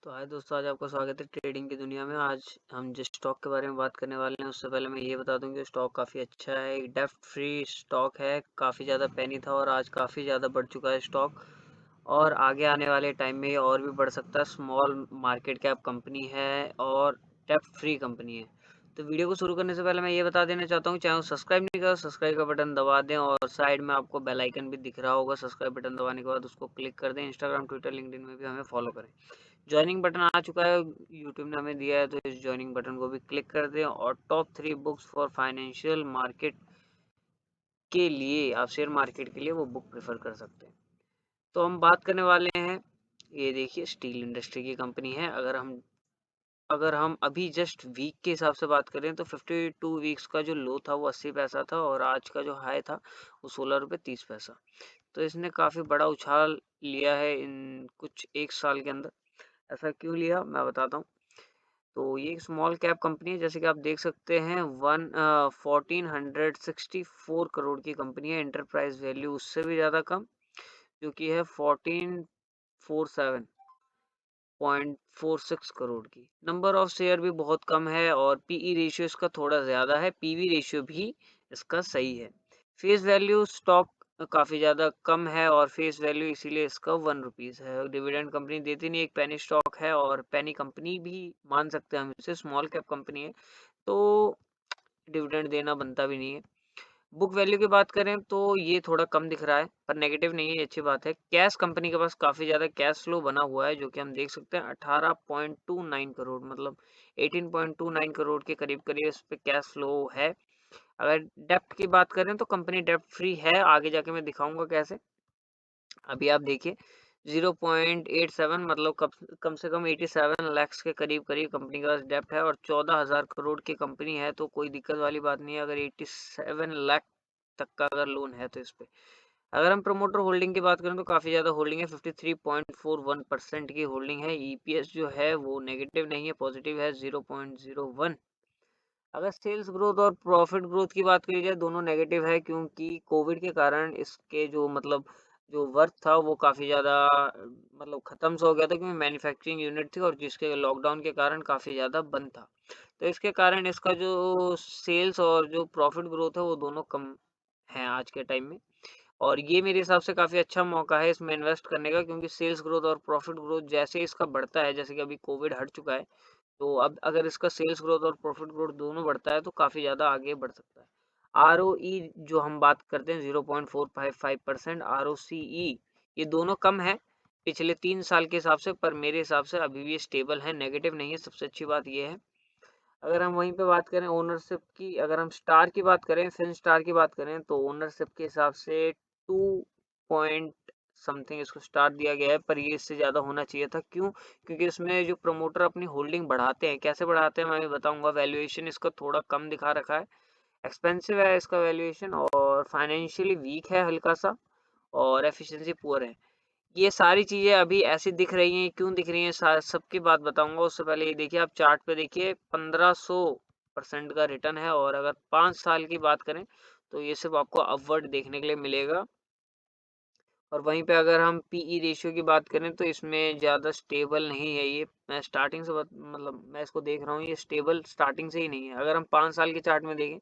तो हाय दोस्तों, आज आपका स्वागत है ट्रेडिंग की दुनिया में। आज हम जिस स्टॉक के बारे में बात करने वाले हैं उससे पहले मैं ये बता दूं कि स्टॉक काफ़ी अच्छा है, एक डेप्ट फ्री स्टॉक है। काफ़ी ज़्यादा पेनी था और आज काफ़ी ज़्यादा बढ़ चुका है स्टॉक, और आगे आने वाले टाइम में ये और भी बढ़ सकता है। स्मॉल मार्केट कैप कंपनी है और डेप्ट फ्री कंपनी है। तो वीडियो को शुरू करने से पहले मैं ये बता देना चाहता हूँ, चैनल सब्सक्राइब नहीं करा, सब्सक्राइब का बटन दबा दें और साइड में आपको बेल आइकन भी दिख रहा होगा। सब्सक्राइब बटन दबाने के बाद उसको क्लिक कर दें। इंस्टाग्राम, ट्विटर, लिंक्डइन में भी हमें फॉलो करें। ज्वाइनिंग बटन आ चुका है, यूट्यूब ने हमें दिया है, तो इस ज्वाइनिंग बटन को भी क्लिक कर दें। और top 3 books for financial market के लिए, आप शेयर मार्केट के लिए वो बुक प्रेफर कर सकते हैं। तो हम बात करने वाले हैं, ये देखिए स्टील इंडस्ट्री की कंपनी है। अगर हम अभी जस्ट वीक के हिसाब से बात करें तो 52 वीक्स का जो लो था वो 80 पैसा था और आज का जो हाई था वो 16 रुपये 30 पैसा। तो इसने काफ़ी बड़ा उछाल लिया है इन कुछ एक साल के अंदर। ऐसा क्यों लिया मैं बताता हूँ। तो ये एक स्मॉल कैप कंपनी है, जैसे कि आप देख सकते हैं 1464 करोड़ की कंपनी है। एंटरप्राइज वैल्यू उससे भी ज़्यादा कम, जो कि है 1447.46 करोड़ की। नंबर ऑफ शेयर भी बहुत कम है और पीई रेशियो इसका थोड़ा ज़्यादा है, पीवी रेशियो भी इसका सही है। फेस वैल्यू स्टॉक काफ़ी ज़्यादा कम है और फेस वैल्यू इसीलिए इसका 1 रुपीज़ है। डिविडेंड कंपनी देती नहीं, एक पेनी स्टॉक है और पेनी कंपनी भी मान सकते हैं हम इसे, स्मॉल कैप कंपनी है तो डिविडेंड देना बनता भी नहीं है। बुक वैल्यू की बात करें तो ये थोड़ा कम दिख रहा है, पर नेगेटिव नहीं है, ये अच्छी बात है। कैश कंपनी के पास काफ़ी ज़्यादा कैश फ्लो बना हुआ है, जो कि हम देख सकते हैं 18.29 करोड़, मतलब 18.29 करोड़ के करीब करीब इस पे कैश फ्लो है। अगर डेप्ट की बात करें तो कंपनी डेप्ट फ्री है, आगे जाके मैं दिखाऊंगा कैसे। अभी आप देखिए 0.87, मतलब कम से कम 87 लैक्स के करीब करीब कंपनी का डेप्ट है और 14,000 करोड़ की कंपनी है, तो कोई दिक्कत वाली बात नहीं है अगर 87 लाख तक का अगर लोन है तो इस पे। अगर हम प्रमोटर होल्डिंग की बात करें तो काफ़ी ज़्यादा होल्डिंग है, 53.41% की होल्डिंग है। ईपीएस जो है वो नेगेटिव नहीं है, पॉजिटिव है 0.01। अगर सेल्स ग्रोथ और प्रॉफिट ग्रोथ की बात करी जाए, दोनों नेगेटिव है, क्योंकि कोविड के कारण इसके जो मतलब जो वर्क था वो काफ़ी ज़्यादा मतलब ख़त्म सा हो गया था, क्योंकि मैन्युफैक्चरिंग यूनिट थी और जिसके लॉकडाउन के कारण काफ़ी ज़्यादा बंद था। तो इसके कारण इसका जो सेल्स और जो प्रॉफिट ग्रोथ है वो दोनों कम है आज के टाइम में। और ये मेरे हिसाब से काफ़ी अच्छा मौका है इसमें इन्वेस्ट करने का, क्योंकि सेल्स ग्रोथ और प्रॉफिट ग्रोथ जैसे इसका बढ़ता है, जैसे कि अभी कोविड हट चुका है, तो अब अगर इसका सेल्स ग्रोथ और प्रॉफिट ग्रोथ दोनों बढ़ता है तो काफ़ी ज़्यादा आगे बढ़ सकता है। आरओई जो हम बात करते हैं 0.455%, आरओसीई ये दोनों कम है पिछले 3 साल के हिसाब से, पर मेरे हिसाब से अभी भी स्टेबल है, नेगेटिव नहीं है, सबसे अच्छी बात ये है। अगर हम वहीं पे बात करें ओनरशिप की, अगर हम स्टार की बात करें, फिन स्टार की बात करें, तो ओनरशिप के हिसाब से 2 पॉइंट समथिंग इसको स्टार दिया गया है, पर ये इससे ज़्यादा होना चाहिए था। क्यों? क्योंकि इसमें जो प्रमोटर अपनी होल्डिंग बढ़ाते हैं, कैसे बढ़ाते हैं मैं भी बताऊंगा। वैल्यूएशन इसका थोड़ा कम दिखा रखा है, एक्सपेंसिव है इसका वैल्यूएशन, और फाइनेंशियली वीक है हल्का सा, और एफिशिएंसी पुअर है। ये सारी चीज़ें अभी ऐसी दिख रही हैं, क्यों दिख रही हैं, सबकी बात बताऊंगा। उससे पहले ये देखिए, आप चार्ट पे देखिए 1500% का रिटर्न है, और अगर 5 साल की बात करें तो ये सिर्फ आपको अपवर्ड देखने के लिए मिलेगा। और वहीं पे अगर हम पीई रेशियो की बात करें तो इसमें ज़्यादा स्टेबल नहीं है ये। मैं स्टार्टिंग से मतलब मैं इसको देख रहा हूँ, ये स्टेबल स्टार्टिंग से ही नहीं है। अगर हम 5 साल के चार्ट में देखें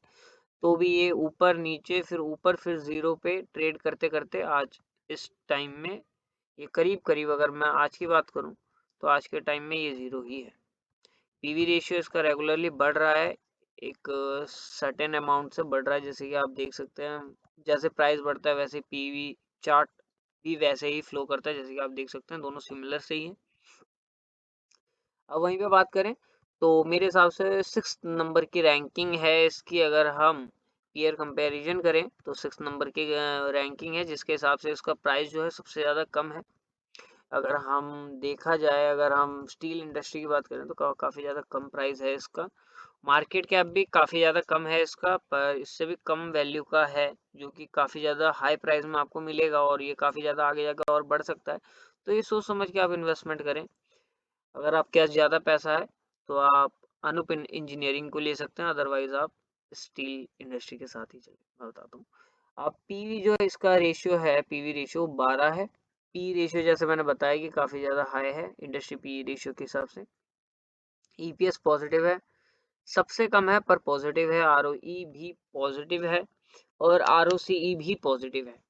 तो भी ये ऊपर नीचे फिर ऊपर फिर जीरो पे ट्रेड करते करते आज इस टाइम में ये करीब करीब, अगर मैं आज की बात करूं तो आज के टाइम में ये जीरो ही है। पीवी रेशियो इसका रेगुलरली बढ़ रहा है, एक सर्टेन अमाउंट से बढ़ रहा है, जैसे कि आप देख सकते हैं। जैसे प्राइस बढ़ता है वैसे पीवी चार्ट भी वैसे ही फ्लो करता है, जैसे कि आप देख सकते हैं, दोनों सिमिलर से ही है। अब वहीं पे बात करें तो मेरे हिसाब से 6 नंबर की रैंकिंग है इसकी। अगर हम पीयर कंपैरिजन करें तो 6 नंबर की रैंकिंग है, जिसके हिसाब से इसका प्राइस जो है सबसे ज़्यादा कम है। अगर हम देखा जाए, अगर हम स्टील इंडस्ट्री की बात करें तो काफ़ी ज़्यादा कम प्राइस है इसका। मार्केट कैप भी काफ़ी ज़्यादा कम है इसका, पर इससे भी कम वैल्यू का है, जो कि काफ़ी ज़्यादा हाई प्राइस में आपको मिलेगा, और ये काफ़ी ज़्यादा आगे जाकर और बढ़ सकता है। तो ये सोच समझ के आप इन्वेस्टमेंट करें। अगर आपके पास ज़्यादा पैसा है तो आप अनूप इंजीनियरिंग को ले सकते हैं, अदरवाइज आप स्टील इंडस्ट्री के साथ ही चलें। मैं बताता हूँ, आप पीवी जो है इसका रेशियो है, पीवी रेशियो 12 है, पी रेशियो जैसे मैंने बताया कि काफ़ी ज़्यादा हाई है इंडस्ट्री पी रेशियो के हिसाब से। ईपीएस पॉजिटिव है, सबसे कम है पर पॉजिटिव है। आरओई भी पॉजिटिव है और आरओसीई भी पॉजिटिव है।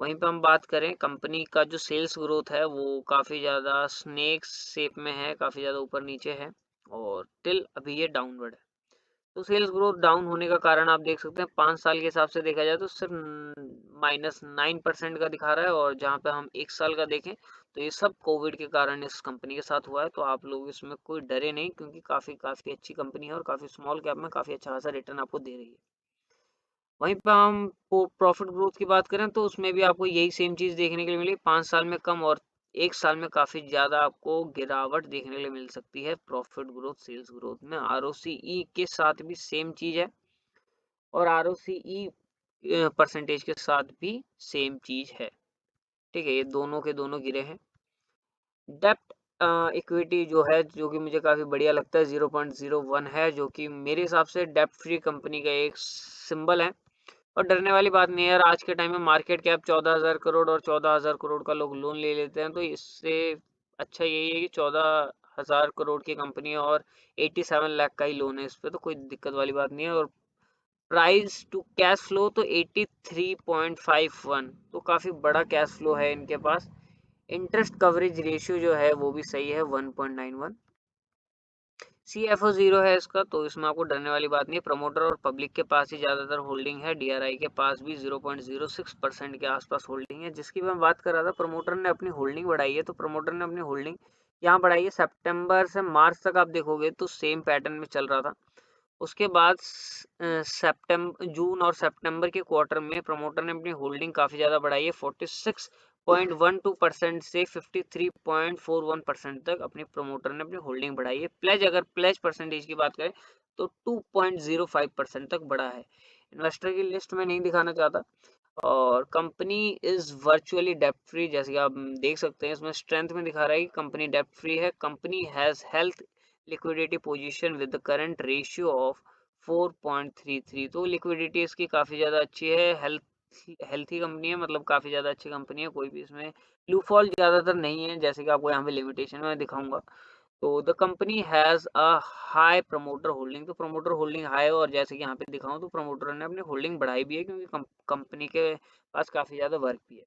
वहीं पे हम बात करें कंपनी का जो सेल्स ग्रोथ है वो काफ़ी ज़्यादा स्नेक शेप में है, काफ़ी ज़्यादा ऊपर नीचे है और टिल अभी ये डाउनवर्ड है। तो सेल्स ग्रोथ डाउन होने का कारण आप देख सकते हैं 5 साल के हिसाब से देखा जाए तो सिर्फ -9% का दिखा रहा है, और जहाँ पे हम 1 साल का देखें तो ये सब कोविड के कारण इस कंपनी के साथ हुआ है। तो आप लोग इसमें कोई डरे नहीं, क्योंकि काफ़ी काफ़ी अच्छी कंपनी है और काफ़ी स्मॉल कैप में काफ़ी अच्छा खासा रिटर्न आपको दे रही है। वहीं पे हम प्रॉफिट ग्रोथ की बात करें तो उसमें भी आपको यही सेम चीज़ देखने के लिए मिली। 5 साल में कम और 1 साल में काफ़ी ज़्यादा आपको गिरावट देखने के लिए मिल सकती है प्रॉफिट ग्रोथ सेल्स ग्रोथ में। आरओसीई के साथ भी सेम चीज़ है और आरओसीई परसेंटेज के साथ भी सेम चीज़ है। ठीक है, ये दोनों के दोनों गिरे हैं। डेप्ट इक्विटी जो है, जो कि मुझे काफ़ी बढ़िया लगता है, 0.01 है, जो कि मेरे हिसाब से डेप्ट फ्री कंपनी का एक सिंबल है। और डरने वाली बात नहीं है यार, आज के टाइम में मार्केट कैप 14,000 करोड़ और 14,000 करोड़ का लोग लोन ले लेते हैं, तो इससे अच्छा यही है कि 14,000 करोड़ की कंपनी है और 87 लाख का ही लोन है इस पे, तो कोई दिक्कत वाली बात नहीं है। और प्राइस टू कैश फ्लो तो 83.51, तो काफ़ी बड़ा कैश फ्लो है इनके पास। इंटरेस्ट कवरेज रेशियो जो है वो भी सही है, 1.91। CFO 0 है इसका, तो इसमें आपको डरने वाली बात नहीं है। प्रमोटर और पब्लिक के पास ही ज़्यादातर होल्डिंग है। DRI के पास भी 0.06% के आसपास होल्डिंग है। जिसकी मैं बात कर रहा था, प्रमोटर ने अपनी होल्डिंग बढ़ाई है, तो प्रमोटर ने अपनी होल्डिंग यहाँ बढ़ाई है। सितंबर से मार्च तक आप देखोगे तो सेम पैटर्न में चल रहा था। उसके बाद जून और सितंबर के क्वार्टर में प्रमोटर ने अपनी होल्डिंग काफ़ी ज़्यादा बढ़ाई है। 46.12% से 53.41% तक अपनी प्रमोटर ने अपनी होल्डिंग बढ़ाई है। अगर प्लेज परसेंटेज की बात करें तो 2.05% तक बढ़ा है। इन्वेस्टर की लिस्ट में नहीं दिखाना चाहता। और कंपनी इज वर्चुअली डेप्ट फ्री, जैसे कि आप देख सकते हैं इसमें स्ट्रेंथ में दिखा रहा है कि कंपनी डेप्ट फ्री है। Company has health liquidity position with the current ratio of 4.33, तो लिक्विडिटी इसकी काफ़ी ज़्यादा अच्छी है। हेल्थी कंपनी है, मतलब काफ़ी ज़्यादा अच्छी कंपनी है। कोई भी इसमें लूफॉल ज़्यादातर नहीं है, जैसे कि आपको यहाँ पे लिमिटेशन में दिखाऊंगा। तो the company has a high promoter holding, तो प्रमोटर होल्डिंग हाई है, और जैसे कि यहाँ पे दिखाऊं तो प्रमोटर ने अपनी होल्डिंग बढ़ाई भी है, क्योंकि कंपनी के पास काफ़ी ज़्यादा वर्क भी है।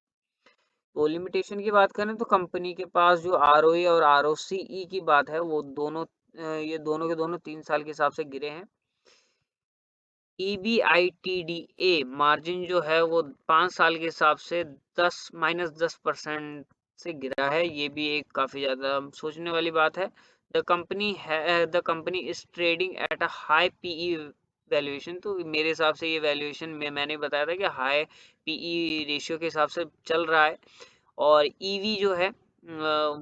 तो लिमिटेशन की बात करें तो कंपनी के पास जो आरओई और आरओसीई की बात है वो दोनों ये दोनों के दोनों 3 साल के हिसाब से गिरे हैं। EBITDA मार्जिन जो है वो 5 साल के हिसाब से -10% से गिरा है। ये भी एक काफ़ी ज़्यादा सोचने वाली बात है। The company is trading at a high PE valuation, तो मेरे हिसाब से ये वैल्यूएशन में मैंने बताया था कि हाई पीई रेशियो के हिसाब से चल रहा है। और ईवी जो है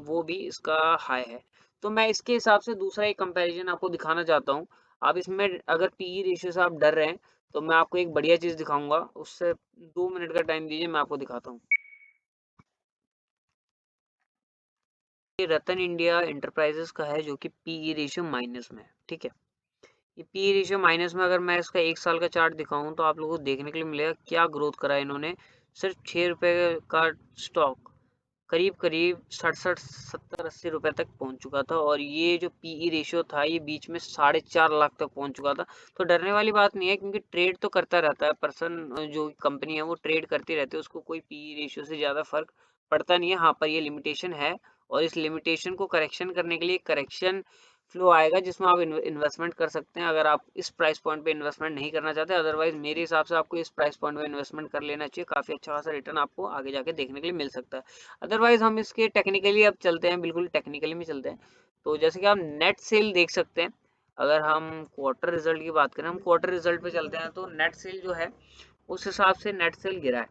वो भी इसका हाई है। तो मैं इसके हिसाब से दूसरा एक कंपैरिजन आपको दिखाना चाहता हूँ। आप इसमें अगर पीई रेशियो से आप डर रहे हैं तो मैं आपको एक बढ़िया चीज़ दिखाऊंगा। उससे 2 मिनट का टाइम दीजिए, मैं आपको दिखाता हूँ। ये रतन इंडिया इंटरप्राइजेस का है, जो कि पीई रेशियो माइनस में है। ठीक है, ये पीई रेशियो माइनस में, अगर मैं इसका 1 साल का चार्ट दिखाऊं तो आप लोगों को देखने के लिए मिलेगा क्या ग्रोथ करा है इन्होंने। सिर्फ 6 रुपए का स्टॉक करीब करीब 67 70 80 रुपए तक पहुंच चुका था, और ये जो पीई रेशियो था ये बीच में 4.5 लाख तक पहुंच चुका था। तो डरने वाली बात नहीं है, क्योंकि ट्रेड तो करता रहता है पर्सन, जो कंपनी है वो ट्रेड करती रहती है, उसको कोई पीई रेशियो से ज़्यादा फर्क पड़ता नहीं है। हाँ, पर ये लिमिटेशन है, और इस लिमिटेशन को करेक्शन करने के लिए करेक्शन फ्लो आएगा, जिसमें आप इन्वेस्टमेंट कर सकते हैं, अगर आप इस प्राइस पॉइंट पे इन्वेस्टमेंट नहीं करना चाहते। अदरवाइज मेरे हिसाब से आपको इस प्राइस पॉइंट पे इन्वेस्टमेंट कर लेना चाहिए, काफ़ी अच्छा खासा रिटर्न आपको आगे जाके देखने के लिए मिल सकता है। अदरवाइज हम इसके टेक्निकली अब चलते हैं, बिल्कुल टेक्निकली में चलते हैं। तो जैसे कि आप नेट सेल देख सकते हैं। अगर हम क्वार्टर रिजल्ट की बात करें, हम क्वार्टर रिजल्ट पे चलते हैं, तो नेट सेल जो है उस हिसाब से नेट सेल गिरा है।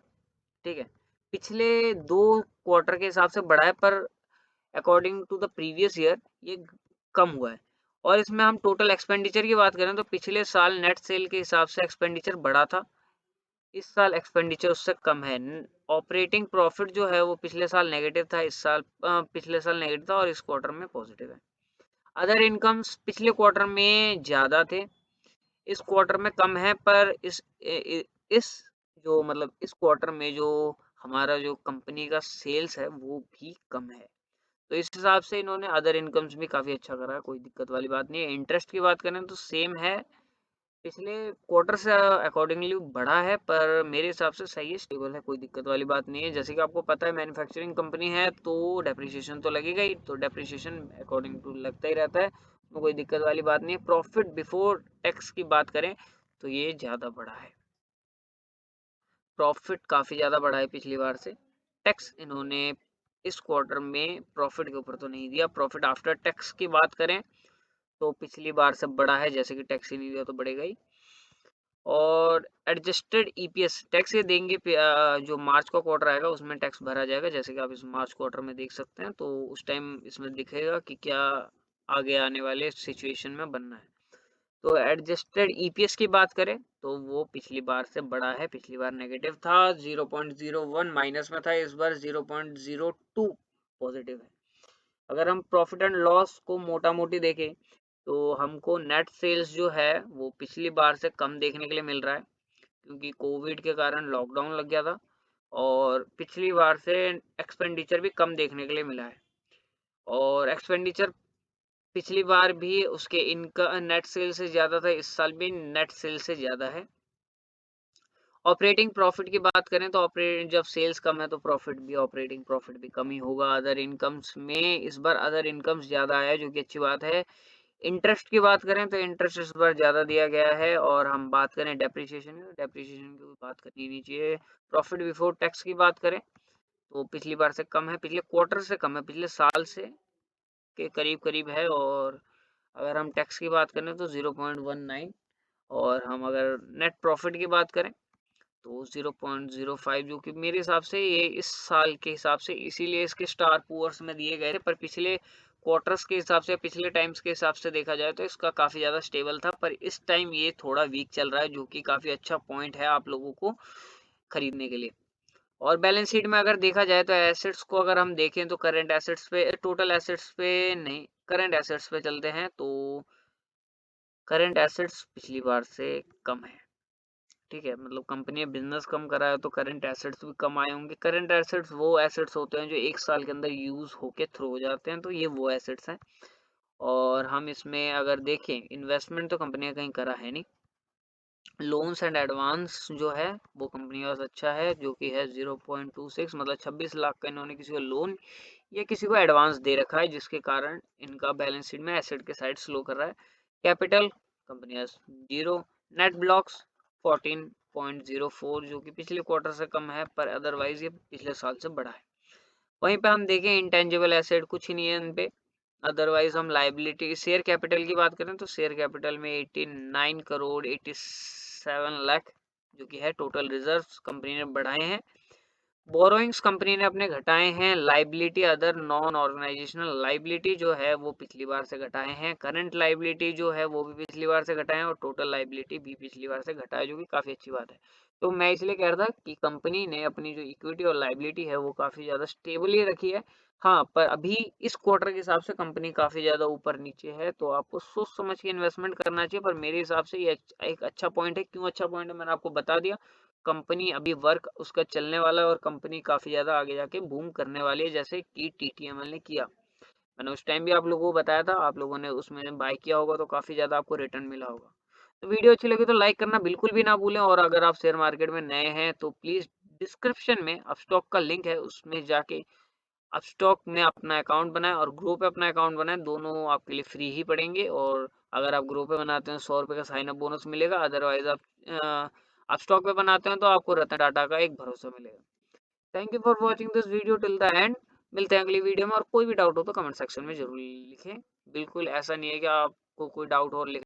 ठीक है, पिछले 2 क्वार्टर के हिसाब से बढ़ा है, पर according to the previous year ये कम हुआ है। और इसमें हम टोटल एक्सपेंडिचर की बात करें तो पिछले साल नेट सेल के हिसाब से एक्सपेंडिचर बढ़ा था, इस साल एक्सपेंडिचर उससे कम है। ऑपरेटिंग प्रॉफिट जो है वो पिछले साल नेगेटिव था, इस साल पिछले साल नेगेटिव था, और इस क्वार्टर में पॉजिटिव है। अदर इनकम्स पिछले क्वार्टर में ज़्यादा थे, इस क्वार्टर में कम है, पर इस जो मतलब इस क्वार्टर में जो हमारा जो कंपनी का सेल्स है वो भी कम है। तो इस हिसाब से इन्होंने अदर इनकम्स भी काफ़ी अच्छा करा है, कोई दिक्कत वाली बात नहीं है। इंटरेस्ट की बात करें तो सेम है, पिछले क्वार्टर से अकॉर्डिंगली बढ़ा है, पर मेरे हिसाब से सही है, स्टेबल है, कोई दिक्कत वाली बात नहीं है। जैसे कि आपको पता है मैन्युफैक्चरिंग कंपनी है तो डेप्रिसिएशन तो लगेगा ही, तो डेप्रिसिएशन अकॉर्डिंग टू लगता ही रहता है, तो कोई दिक्कत वाली बात नहीं है। प्रॉफिट बिफोर टैक्स की बात करें तो ये ज़्यादा बढ़ा है, प्रॉफिट काफ़ी ज़्यादा बढ़ा है पिछली बार से। टैक्स इन्होंने इस क्वार्टर में प्रॉफिट के ऊपर तो नहीं दिया। प्रॉफिट आफ्टर टैक्स की बात करें तो पिछली बार से बढ़ा है, जैसे कि टैक्स ही नहीं दिया तो बढ़ेगा ही। और एडजस्टेड ईपीएस टैक्स ये देंगे जो मार्च का क्वार्टर आएगा उसमें टैक्स भरा जाएगा, जैसे कि आप इस मार्च क्वार्टर में देख सकते हैं, तो उस टाइम इसमें दिखेगा कि क्या आगे आने वाले सिचुएशन में बनना है। तो एडजस्टेड ईपीएस की बात करें तो वो पिछली बार से बड़ा है, पिछली बार नेगेटिव था, 0.01 माइनस में था, इस बार 0.02 पॉजिटिव है। अगर हम प्रॉफिट एंड लॉस को मोटा मोटी देखें तो हमको नेट सेल्स जो है वो पिछली बार से कम देखने के लिए मिल रहा है, क्योंकि कोविड के कारण लॉकडाउन लग गया था, और पिछली बार से एक्सपेंडिचर भी कम देखने के लिए मिला है। और एक्सपेंडिचर पिछली बार भी उसके इनका नेट सेल से ज़्यादा था, इस साल भी नेट सेल से ज़्यादा है। ऑपरेटिंग प्रॉफिट की बात करें तो ऑपरेटिंग जब सेल्स कम है तो प्रॉफिट भी, ऑपरेटिंग प्रॉफिट भी कम ही होगा। अदर इनकम्स में इस बार अदर इनकम्स ज़्यादा आया, जो कि अच्छी बात है। इंटरेस्ट की बात करें तो इंटरेस्ट इस बार ज़्यादा दिया गया है, और हम बात करें डेप्रिसिएशन की, डेप्रिसिएशन की बात करनी नहीं चाहिए। प्रॉफिट बिफोर टैक्स की बात करें तो पिछली बार से कम है, पिछले क्वार्टर से कम है, पिछले साल से के करीब करीब है। और अगर हम टैक्स की बात करें तो 0.19, और हम अगर नेट प्रॉफिट की बात करें तो 0.05, जो कि मेरे हिसाब से ये इस साल के हिसाब से इसीलिए इसके स्टार पुअर्स में दिए गए थे, पर पिछले क्वार्टर्स के हिसाब से, पिछले टाइम्स के हिसाब से देखा जाए तो इसका काफ़ी ज़्यादा स्टेबल था, पर इस टाइम ये थोड़ा वीक चल रहा है, जो कि काफ़ी अच्छा पॉइंट है आप लोगों को खरीदने के लिए। और बैलेंस शीट में अगर देखा जाए तो एसेट्स को अगर हम देखें तो करंट एसेट्स पे, टोटल एसेट्स पे नहीं, करंट एसेट्स पे चलते हैं तो करंट एसेट्स पिछली बार से कम है। ठीक है, मतलब कंपनी ने बिजनेस कम करा है तो करंट एसेट्स भी कम आए होंगे। करंट एसेट्स वो एसेट्स होते हैं जो एक साल के अंदर यूज होके थ्रो हो जाते हैं, तो ये वो एसेट्स हैं। और हम इसमें अगर देखें, इन्वेस्टमेंट तो कंपनी ने कहीं करा है नहीं। लोन्स एंड एडवांस जो है वो कंपनी का अच्छा है, जो कि है 0.26, मतलब 26 लाख का इन्होंने किसी को लोन या किसी को एडवांस दे रखा है, जिसके कारण इनका बैलेंस शीट में एसेट के साइड स्लो कर रहा है। कैपिटल कंपनी 0, नेट ब्लॉक्स 14.04, जो कि पिछले क्वार्टर से कम है, पर अदरवाइज ये पिछले साल से बढ़ा है। वहीं पे हम देखें इंटेंजिबल एसेट कुछ नहीं है इन पे। अदरवाइज हम लाइबिलिटी शेयर कैपिटल की बात करें तो शेयर कैपिटल में 89 करोड़ 87 लाख जो कि है टोटल रिजर्व्स कंपनी ने बढ़ाए हैं। बोरोइंग्स कंपनी ने अपने घटाए हैं। Liability other non organizational liability जो है वो पिछली बार से घटाए हैं। करंट लाइबिलिटी जो है वो भी पिछली बार से घटाए हैं, और टोटल लाइबिलिटी भी पिछली बार से घटाए, जो कि काफ़ी अच्छी बात है। तो मैं इसलिए कह रहा था कि कंपनी ने अपनी जो इक्विटी और लाइबिलिटी है वो काफ़ी ज़्यादा स्टेबल ही रखी है। हाँ, पर अभी इस क्वार्टर के हिसाब से कंपनी काफ़ी ज़्यादा ऊपर नीचे है, तो आपको सोच समझ के इन्वेस्टमेंट करना चाहिए। पर मेरे हिसाब से ये एक अच्छा पॉइंट है। क्यों अच्छा पॉइंट है मैंने आपको बता दिया। कंपनी अभी वर्क उसका चलने वाला है, और कंपनी काफ़ी ज़्यादा आगे जाके बूम करने वाली है, जैसे कि टीटीएमएल ने किया। मैंने उस टाइम भी आप लोगों को बताया था, आप लोगों ने उसमें बाय किया होगा तो काफ़ी ज़्यादा आपको रिटर्न मिला होगा। तो वीडियो अच्छी लगी तो लाइक करना बिल्कुल भी ना भूलें, और अगर आप शेयर मार्केट में नए हैं तो प्लीज़ डिस्क्रिप्शन में अपस्टॉक का लिंक है, उसमें जाके अपस्टॉक में अपना अकाउंट बनाएं और ग्रो पे अपना अकाउंट बनाएं, दोनों आपके लिए फ्री ही पड़ेंगे। और अगर आप ग्रो पे बनाते हैं 100 रुपये का साइन अप बोनस मिलेगा, अदरवाइज आप स्टॉक पे बनाते हैं तो आपको रतन टाटा का एक भरोसा मिलेगा। Thank you for watching this video till the end. मिलते हैं अगली वीडियो में, और कोई भी डाउट हो तो कमेंट सेक्शन में जरूर लिखें। बिल्कुल ऐसा नहीं है कि आपको कोई डाउट और